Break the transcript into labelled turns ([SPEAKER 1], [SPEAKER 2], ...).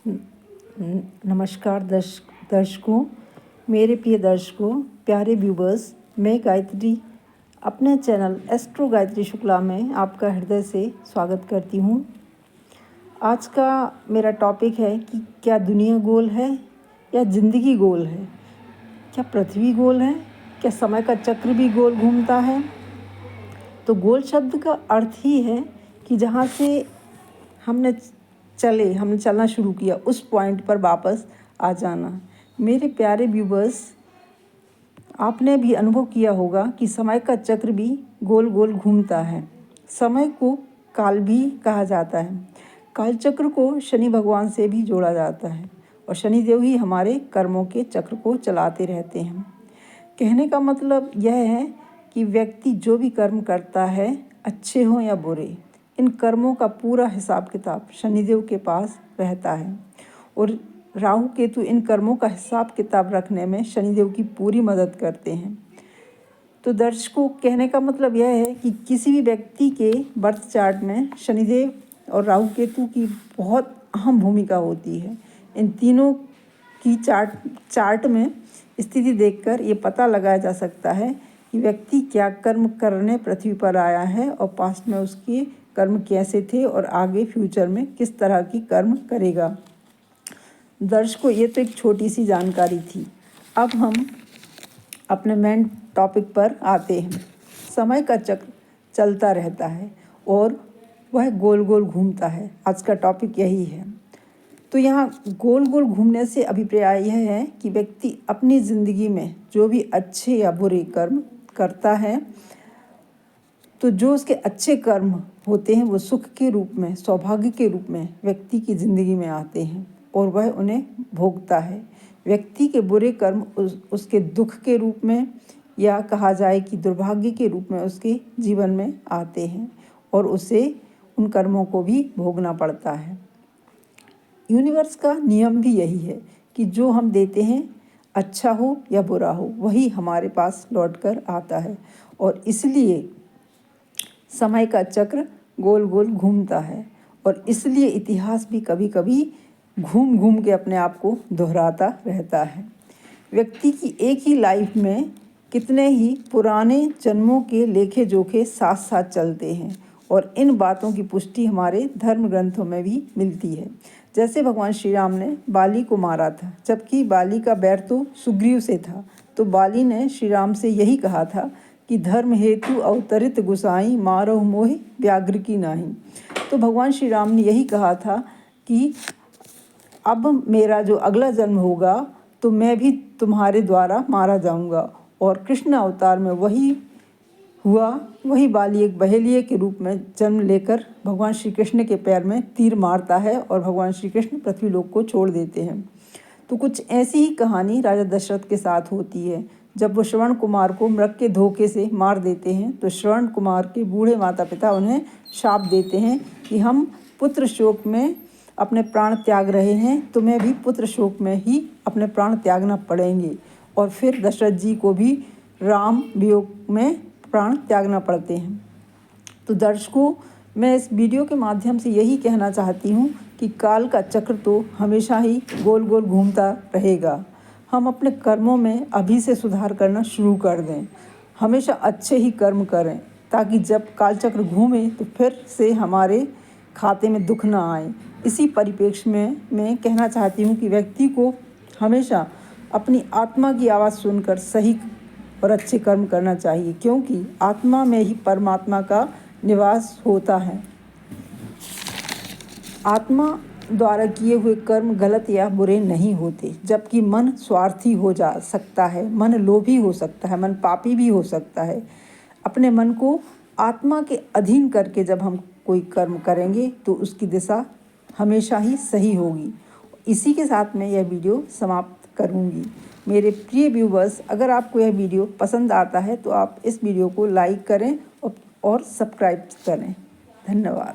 [SPEAKER 1] नमस्कार दर्शकों, मेरे प्रिय दर्शकों, प्यारे व्यूवर्स, मैं गायत्री अपने चैनल एस्ट्रो गायत्री शुक्ला में आपका हृदय से स्वागत करती हूँ। आज का मेरा टॉपिक है कि क्या दुनिया गोल है या ज़िंदगी गोल है? क्या पृथ्वी गोल है? क्या समय का चक्र भी गोल घूमता है? तो गोल शब्द का अर्थ ही है कि जहाँ से हमने चलना शुरू किया उस पॉइंट पर वापस आ जाना। मेरे प्यारे व्यूवर्स, आपने भी अनुभव किया होगा कि समय का चक्र भी गोल गोल घूमता है। समय को काल भी कहा जाता है। काल चक्र को शनि भगवान से भी जोड़ा जाता है और शनिदेव ही हमारे कर्मों के चक्र को चलाते रहते हैं। कहने का मतलब यह है कि व्यक्ति जो भी कर्म करता है, अच्छे हों या बुरे, इन कर्मों का पूरा हिसाब किताब शनिदेव के पास रहता है और राहु केतु इन कर्मों का हिसाब किताब रखने में शनिदेव की पूरी मदद करते हैं। तो दर्शकों, कहने का मतलब यह है कि किसी भी व्यक्ति के बर्थ चार्ट में शनिदेव और राहु केतु की बहुत अहम भूमिका होती है। इन तीनों की चार्ट में स्थिति देखकर ये पता लगाया जा सकता है कि व्यक्ति क्या कर्म करने पृथ्वी पर आया है और पास्ट में उसके कर्म कैसे थे और आगे फ्यूचर में किस तरह की कर्म करेगा। दर्शकों, ये तो एक छोटी सी जानकारी थी। अब हम अपने मेन टॉपिक पर आते हैं। समय का चक्र चलता रहता है और वह गोल गोल घूमता है। आज का टॉपिक यही है। तो यहाँ गोल गोल घूमने से अभिप्राय यह है कि व्यक्ति अपनी ज़िंदगी में जो भी अच्छे या बुरे कर्म करता है, तो जो उसके अच्छे कर्म होते हैं वो सुख के रूप में, सौभाग्य के रूप में व्यक्ति की ज़िंदगी में आते हैं और वह उन्हें भोगता है। व्यक्ति के बुरे कर्म उसके दुख के रूप में या कहा जाए कि दुर्भाग्य के रूप में उसके जीवन में आते हैं और उसे उन कर्मों को भी भोगना पड़ता है। यूनिवर्स का नियम भी यही है कि जो हम देते हैं, अच्छा हो या बुरा हो, वही हमारे पास लौट कर आता है और इसलिए समय का चक्र गोल गोल घूमता है और इसलिए इतिहास भी कभी कभी घूम घूम के अपने आप को दोहराता रहता है। व्यक्ति की एक ही लाइफ में कितने ही पुराने जन्मों के लेखे जोखे साथ साथ चलते हैं और इन बातों की पुष्टि हमारे धर्म ग्रंथों में भी मिलती है। जैसे भगवान श्री राम ने बाली को मारा था, जबकि बाली का बैर तो सुग्रीव से था, तो बाली ने श्री राम से यही कहा था कि धर्म हेतु अवतरित गुसाई, मारहु मोहि व्याघ्र की नाही। तो भगवान श्री राम ने यही कहा था कि अब मेरा जो अगला जन्म होगा तो मैं भी तुम्हारे द्वारा मारा जाऊंगा। और कृष्ण अवतार में वही हुआ। वही बाली एक बहेलिये के रूप में जन्म लेकर भगवान श्री कृष्ण के पैर में तीर मारता है और भगवान श्री कृष्ण पृथ्वीलोक को छोड़ देते हैं। तो कुछ ऐसी ही कहानी राजा दशरथ के साथ होती है। जब वो श्रवण कुमार को मृग के धोखे से मार देते हैं तो श्रवण कुमार के बूढ़े माता पिता उन्हें शाप देते हैं कि हम पुत्र शोक में अपने प्राण त्याग रहे हैं, तुम्हें भी पुत्र शोक में ही अपने प्राण त्यागना पड़ेंगे। और फिर दशरथ जी को भी राम वियोग में प्राण त्यागना पड़ते हैं। तो दर्शकों, मैं इस वीडियो के माध्यम से यही कहना चाहती हूँ कि काल का चक्र तो हमेशा ही गोल गोल घूमता रहेगा। हम अपने कर्मों में अभी से सुधार करना शुरू कर दें। हमेशा अच्छे ही कर्म करें ताकि जब काल चक्र घूमे तो फिर से हमारे खाते में दुख ना आए। इसी परिप्रेक्ष्य में मैं कहना चाहती हूँ कि व्यक्ति को हमेशा अपनी आत्मा की आवाज़ सुनकर सही और अच्छे कर्म करना चाहिए, क्योंकि आत्मा में ही परमात्मा का निवास होता है। आत्मा द्वारा किए हुए कर्म गलत या बुरे नहीं होते, जबकि मन स्वार्थी हो जा सकता है, मन लोभी हो सकता है, मन पापी भी हो सकता है। अपने मन को आत्मा के अधीन करके जब हम कोई कर्म करेंगे तो उसकी दिशा हमेशा ही सही होगी। इसी के साथ मैं यह वीडियो समाप्त करूंगी। मेरे प्रिय व्यूवर्स, अगर आपको यह वीडियो पसंद आता है तो आप इस वीडियो को लाइक करें और सब्सक्राइब करें। धन्यवाद।